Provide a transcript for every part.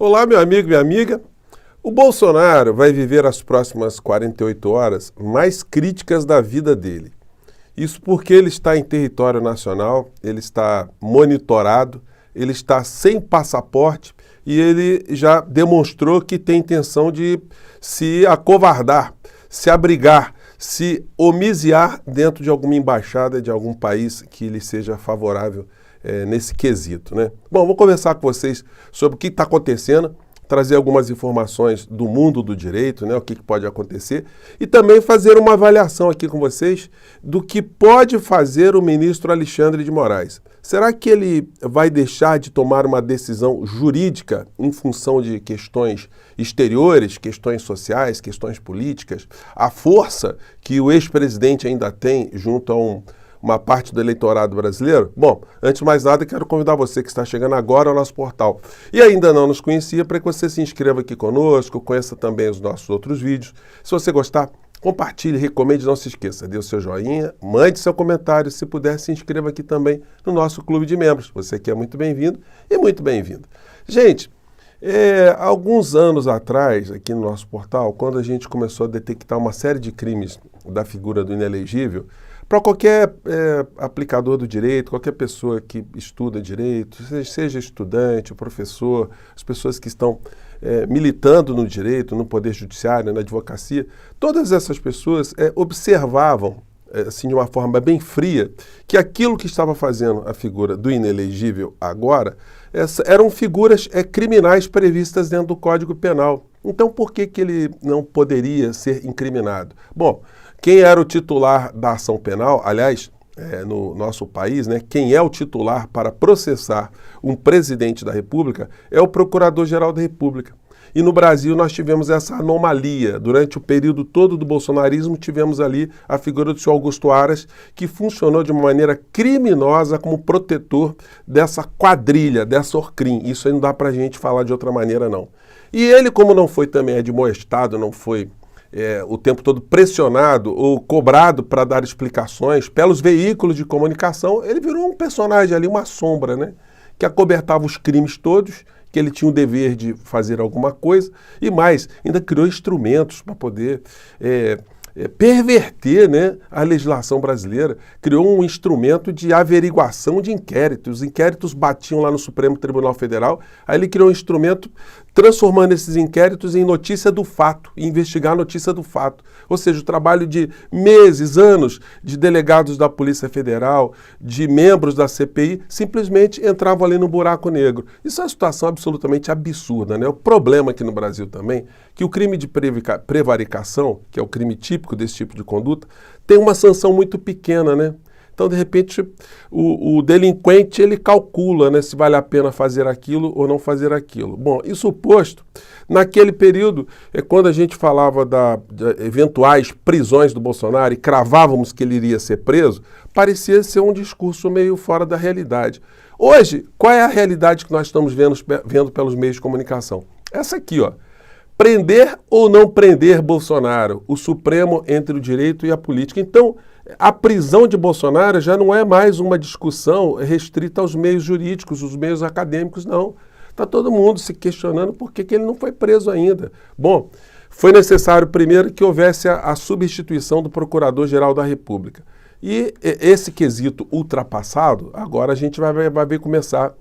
Olá, meu amigo, minha amiga. O Bolsonaro vai viver as próximas 48 horas mais críticas da vida dele. Isso porque ele está em território nacional, ele está monitorado, ele está sem passaporte e ele já demonstrou que tem intenção de se acovardar, se abrigar, se homiziar dentro de alguma embaixada de algum país que lhe seja favorável nesse quesito, né? Bom, vou conversar com vocês sobre o que está acontecendo, trazer algumas informações do mundo do direito, né, o que pode acontecer, e também fazer uma avaliação aqui com vocês do que pode fazer o ministro Alexandre de Moraes. Será que ele vai deixar de tomar uma decisão jurídica em função de questões exteriores, questões sociais, questões políticas, a força que o ex-presidente ainda tem junto a uma parte do eleitorado brasileiro? Bom, antes de mais nada, quero convidar você que está chegando agora ao nosso portal e ainda não nos conhecia, para que você se inscreva aqui conosco, conheça também os nossos outros vídeos. Se você gostar, compartilhe, recomende, não se esqueça, dê o seu joinha, mande seu comentário, se puder, se inscreva aqui também no nosso clube de membros. Você aqui é muito bem-vindo e muito bem-vindo. Gente, alguns anos atrás, aqui no nosso portal, quando a gente começou a detectar uma série de crimes da figura do inelegível, para qualquer aplicador do direito, qualquer pessoa que estuda direito, seja estudante, professor, as pessoas que estão militando no direito, no poder judiciário, na advocacia, todas essas pessoas observavam, assim, de uma forma bem fria, que aquilo que estava fazendo a figura do inelegível agora eram figuras criminais previstas dentro do Código Penal. Então, por que ele não poderia ser incriminado? Bom, quem era o titular da ação penal, aliás, no nosso país, né, quem é o titular para processar um presidente da República é o Procurador-Geral da República. E no Brasil nós tivemos essa anomalia. Durante o período todo do bolsonarismo, tivemos ali a figura do senhor Augusto Aras, que funcionou de uma maneira criminosa como protetor dessa quadrilha, dessa Orcrim. Isso aí não dá pra gente falar de outra maneira, não. E ele, como não foi também admoestado, não foi o tempo todo pressionado ou cobrado para dar explicações pelos veículos de comunicação, ele virou um personagem ali, uma sombra, né? Que acobertava os crimes todos, que ele tinha o dever de fazer alguma coisa, e mais, ainda criou instrumentos para poder perverter, né, a legislação brasileira, criou um instrumento de averiguação de inquéritos. Os inquéritos batiam lá no Supremo Tribunal Federal, aí ele criou um instrumento transformando esses inquéritos em notícia do fato, investigar a notícia do fato. Ou seja, o trabalho de meses, anos, de delegados da Polícia Federal, de membros da CPI, simplesmente entravam ali no buraco negro. Isso é uma situação absolutamente absurda, né? O problema aqui no Brasil também, que o crime de prevaricação, que é o crime típico desse tipo de conduta, tem uma sanção muito pequena, né? Então, de repente, o delinquente, ele calcula, né, se vale a pena fazer aquilo ou não fazer aquilo. Bom, isso posto, naquele período, quando a gente falava de eventuais prisões do Bolsonaro e cravávamos que ele iria ser preso, parecia ser um discurso meio fora da realidade. Hoje, qual é a realidade que nós estamos vendo pelos meios de comunicação? Essa aqui, ó. Prender ou não prender Bolsonaro? O Supremo entre o direito e a política. Então, a prisão de Bolsonaro já não é mais uma discussão restrita aos meios jurídicos, os meios acadêmicos, não. Está todo mundo se questionando por que ele não foi preso ainda. Bom, foi necessário primeiro que houvesse a substituição do Procurador-Geral da República. E esse quesito ultrapassado, agora a gente vai ver começar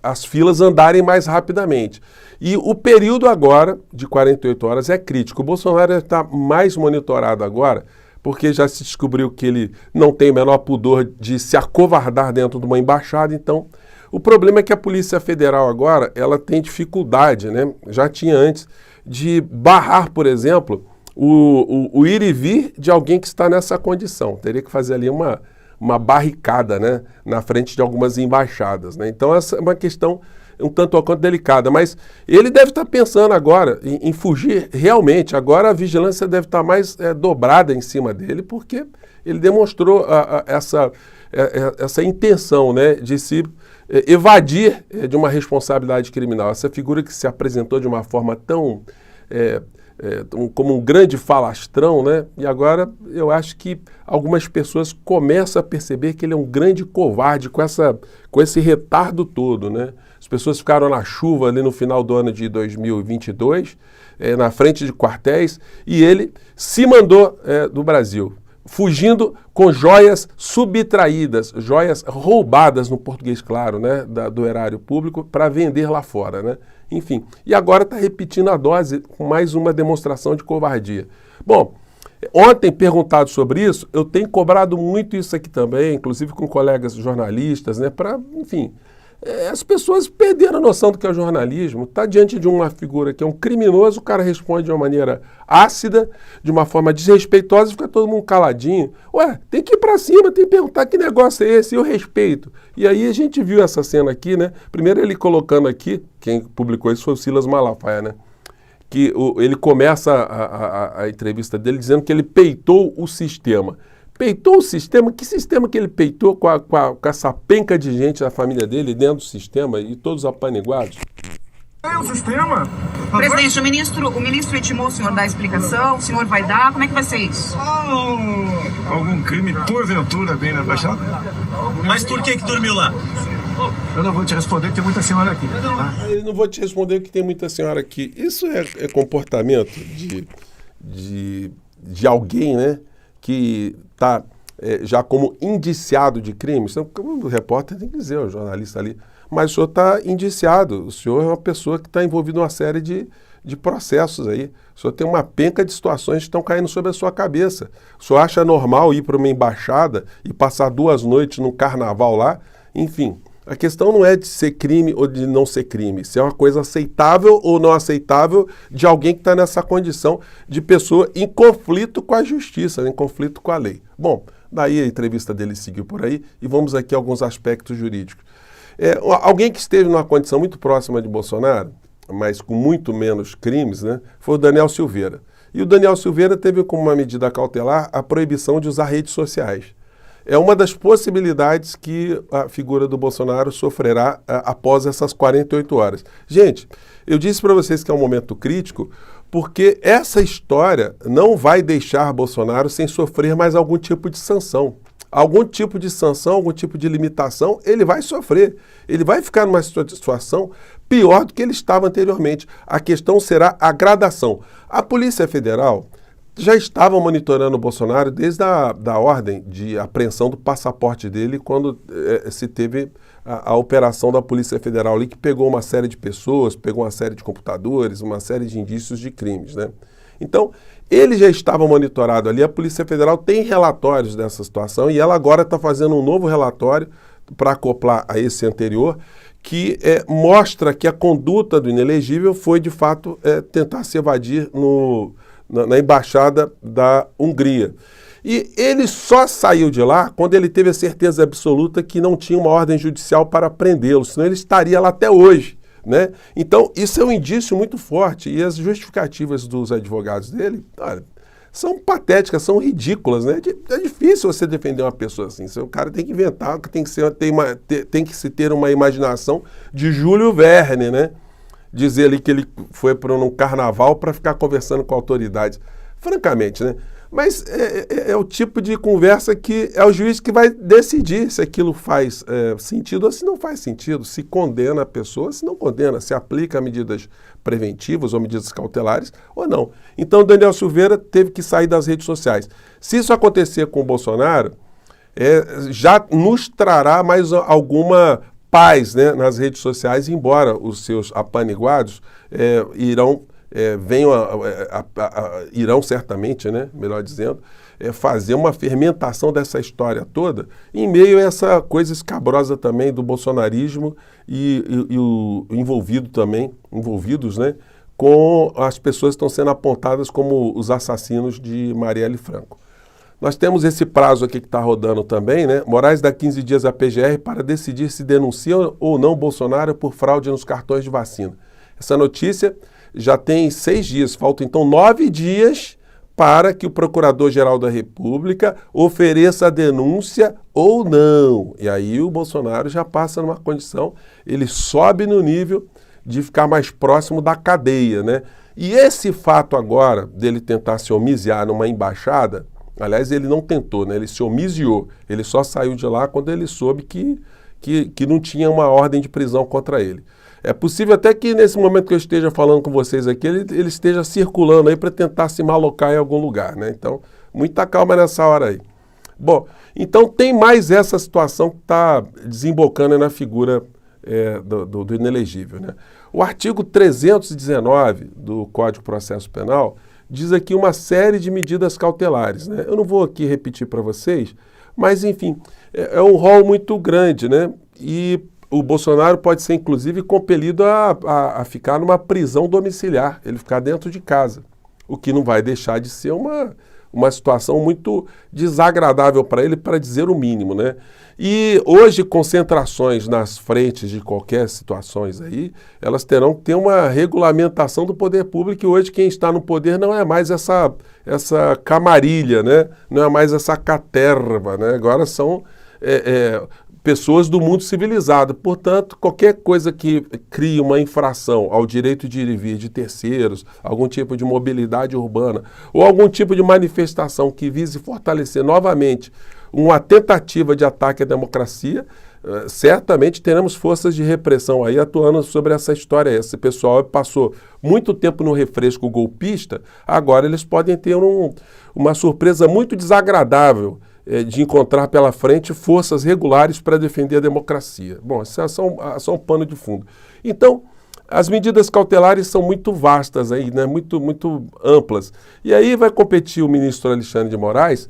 as filas andarem mais rapidamente. E o período agora, de 48 horas, é crítico. O Bolsonaro está mais monitorado agora, porque já se descobriu que ele não tem o menor pudor de se acovardar dentro de uma embaixada. Então, o problema é que a Polícia Federal agora, ela tem dificuldade, né? Já tinha antes, de barrar, por exemplo, o ir e vir de alguém que está nessa condição. Teria que fazer ali uma barricada, né, na frente de algumas embaixadas, né? Então essa é uma questão um tanto ou quanto delicada, mas ele deve estar pensando agora em fugir realmente. Agora a vigilância deve estar mais dobrada em cima dele, porque ele demonstrou essa intenção, né, de se evadir de uma responsabilidade criminal. Essa figura que se apresentou de uma forma tão como um grande falastrão, né? E agora eu acho que algumas pessoas começam a perceber que ele é um grande covarde com esse retardo todo, né? as pessoas ficaram na chuva ali no final do ano de 2022, na frente de quartéis, e ele se mandou do Brasil, fugindo com joias subtraídas, joias roubadas, no português claro, né, do erário público, para vender lá fora, né? Enfim, e agora está repetindo a dose com mais uma demonstração de covardia. Bom, ontem, perguntado sobre isso, eu tenho cobrado muito isso aqui também, inclusive com colegas jornalistas, né, para, enfim, as pessoas perderam a noção do que é o jornalismo. Está diante de uma figura que é um criminoso, o cara responde de uma maneira ácida, de uma forma desrespeitosa, e fica todo mundo caladinho. Ué, tem que ir para cima, tem que perguntar que negócio é esse, eu respeito. E aí a gente viu essa cena aqui, né? Primeiro ele colocando aqui, quem publicou isso foi o Silas Malafaia, né? Que ele começa a entrevista dele dizendo que ele peitou o sistema. Peitou o sistema? Que sistema que ele peitou com essa penca de gente da família dele dentro do sistema e todos apaniguados? É o sistema. Presidente, o ministro intimou o senhor dar explicação, o senhor vai dar, como é que vai ser isso? Algum crime, porventura, bem na Baixada? Mas por que dormiu lá? Eu não vou te responder que tem muita senhora aqui. Tá? Eu não vou te responder que tem muita senhora aqui. Isso é comportamento de alguém, né, que está já como indiciado de crimes. Então, o repórter tem que dizer, o jornalista ali, mas o senhor está indiciado, o senhor é uma pessoa que está envolvida em uma série de processos aí. O senhor tem uma penca de situações que estão caindo sobre a sua cabeça. O senhor acha normal ir para uma embaixada e passar 2 noites num carnaval lá? Enfim, a questão não é de ser crime ou de não ser crime. Se é uma coisa aceitável ou não aceitável de alguém que está nessa condição de pessoa em conflito com a justiça, em conflito com a lei. Bom, daí a entrevista dele seguiu por aí e vamos aqui a alguns aspectos jurídicos. Alguém que esteve numa condição muito próxima de Bolsonaro, mas com muito menos crimes, né, foi o Daniel Silveira. E o Daniel Silveira teve como uma medida cautelar a proibição de usar redes sociais. É uma das possibilidades que a figura do Bolsonaro sofrerá após essas 48 horas. Gente, eu disse para vocês que é um momento crítico, porque essa história não vai deixar Bolsonaro sem sofrer mais algum tipo de sanção. Algum tipo de sanção, algum tipo de limitação, ele vai sofrer. Ele vai ficar numa situação pior do que ele estava anteriormente. A questão será a gradação. A Polícia Federal já estava monitorando o Bolsonaro desde a ordem de apreensão do passaporte dele, quando se teve a operação da Polícia Federal ali, que pegou uma série de pessoas, pegou uma série de computadores, uma série de indícios de crimes, né? Então, ele já estava monitorado ali, a Polícia Federal tem relatórios dessa situação e ela agora está fazendo um novo relatório para acoplar a esse anterior, que mostra que a conduta do inelegível foi, de fato, tentar se evadir na embaixada da Hungria. E ele só saiu de lá quando ele teve a certeza absoluta que não tinha uma ordem judicial para prendê-lo, senão ele estaria lá até hoje, né? Então, isso é um indício muito forte. E as justificativas dos advogados dele, olha, são patéticas, são ridículas, né? É difícil você defender uma pessoa assim. O cara tem que inventar, tem que se ter uma imaginação de Júlio Verne, né? Dizer ali que ele foi para um carnaval para ficar conversando com autoridades. Francamente, né? Mas é o tipo de conversa que é o juiz que vai decidir se aquilo faz sentido ou se não faz sentido, se condena a pessoa, se não condena, se aplica medidas preventivas ou medidas cautelares ou não. Então, Daniel Silveira teve que sair das redes sociais. Se isso acontecer com o Bolsonaro, já nos trará mais alguma paz, né, nas redes sociais, embora os seus apaniguados irão certamente, né, melhor dizendo, fazer uma fermentação dessa história toda em meio a essa coisa escabrosa também do bolsonarismo e o envolvidos, né, com as pessoas que estão sendo apontadas como os assassinos de Marielle Franco. Nós temos esse prazo aqui que está rodando também, né? Moraes dá 15 dias à PGR para decidir se denuncia ou não Bolsonaro por fraude nos cartões de vacina. Essa notícia já tem 6 dias, faltam então 9 dias para que o Procurador-Geral da República ofereça a denúncia ou não. E aí o Bolsonaro já passa numa condição, ele sobe no nível de ficar mais próximo da cadeia, né? E esse fato agora dele tentar se homiziar numa embaixada, aliás, ele não tentou, né? Ele se homiziou, ele só saiu de lá quando ele soube que que não tinha uma ordem de prisão contra ele. É possível até que nesse momento que eu esteja falando com vocês aqui, ele esteja circulando aí para tentar se malocar em algum lugar, né? Então, muita calma nessa hora aí. Bom, então tem mais essa situação que está desembocando na figura do inelegível, né? O artigo 319 do Código de Processo Penal diz aqui uma série de medidas cautelares, né? Eu não vou aqui repetir para vocês, mas enfim, é um rol muito grande, né? E o Bolsonaro pode ser, inclusive, compelido a ficar numa prisão domiciliar, ele ficar dentro de casa, o que não vai deixar de ser uma situação muito desagradável para ele, para dizer o mínimo, né? E hoje, concentrações nas frentes de qualquer situações aí, elas terão que ter uma regulamentação do poder público, e hoje quem está no poder não é mais essa camarilha, né? Não é mais essa caterva, né? Agora são pessoas do mundo civilizado. Portanto, qualquer coisa que crie uma infração ao direito de ir e vir de terceiros, algum tipo de mobilidade urbana, ou algum tipo de manifestação que vise fortalecer novamente uma tentativa de ataque à democracia, certamente teremos forças de repressão aí atuando sobre essa história. Esse pessoal passou muito tempo no refresco golpista, agora eles podem ter uma surpresa muito desagradável de encontrar pela frente forças regulares para defender a democracia. Bom, isso é só um pano de fundo. Então, as medidas cautelares são muito vastas aí, né? Muito amplas. E aí vai competir o ministro Alexandre de Moraes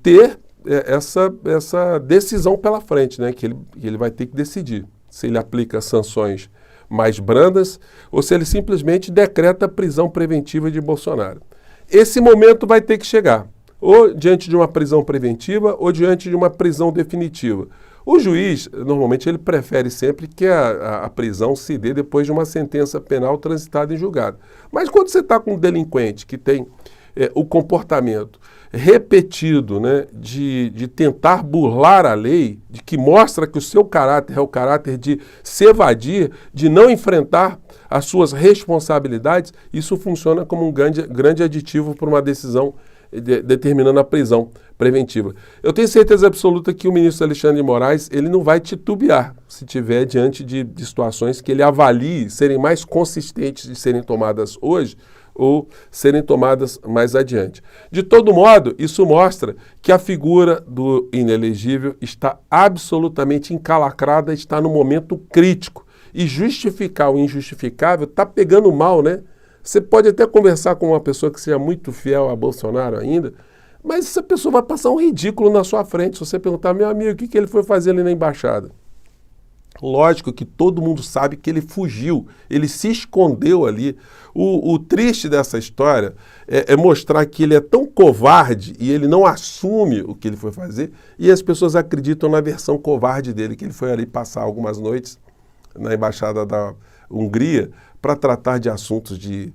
ter essa decisão pela frente, né? Que ele vai ter que decidir se ele aplica sanções mais brandas ou se ele simplesmente decreta a prisão preventiva de Bolsonaro. Esse momento vai ter que chegar, ou diante de uma prisão preventiva ou diante de uma prisão definitiva. O juiz, normalmente, ele prefere sempre que a prisão se dê depois de uma sentença penal transitada em julgado. Mas quando você está com um delinquente que tem o comportamento repetido, né, de tentar burlar a lei, de que mostra que o seu caráter é o caráter de se evadir, de não enfrentar as suas responsabilidades, isso funciona como um grande aditivo para uma decisão determinando a prisão preventiva. Eu tenho certeza absoluta que o ministro Alexandre de Moraes, ele não vai titubear se tiver diante de situações que ele avalie serem mais consistentes de serem tomadas hoje ou serem tomadas mais adiante. De todo modo, isso mostra que a figura do inelegível está absolutamente encalacrada, está no momento crítico. E justificar o injustificável está pegando mal, né? Você pode até conversar com uma pessoa que seja muito fiel a Bolsonaro ainda, mas essa pessoa vai passar um ridículo na sua frente se você perguntar, meu amigo, o que ele foi fazer ali na embaixada? Lógico que todo mundo sabe que ele fugiu, ele se escondeu ali. O triste dessa história é mostrar que ele é tão covarde e ele não assume o que ele foi fazer, e as pessoas acreditam na versão covarde dele, que ele foi ali passar algumas noites na embaixada da Hungria para tratar de assuntos de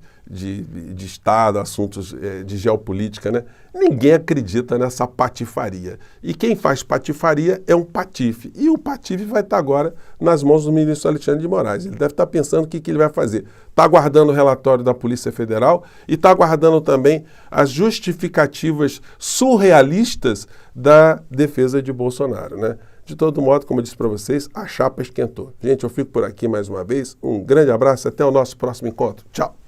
Estado, assuntos de geopolítica, né? Ninguém acredita nessa patifaria. E quem faz patifaria é um patife. E o patife vai estar agora nas mãos do ministro Alexandre de Moraes. Ele deve estar pensando o que ele vai fazer. Está aguardando o relatório da Polícia Federal e está aguardando também as justificativas surrealistas da defesa de Bolsonaro, né? De todo modo, como eu disse para vocês, a chapa esquentou. Gente, eu fico por aqui mais uma vez. Um grande abraço, até o nosso próximo encontro. Tchau!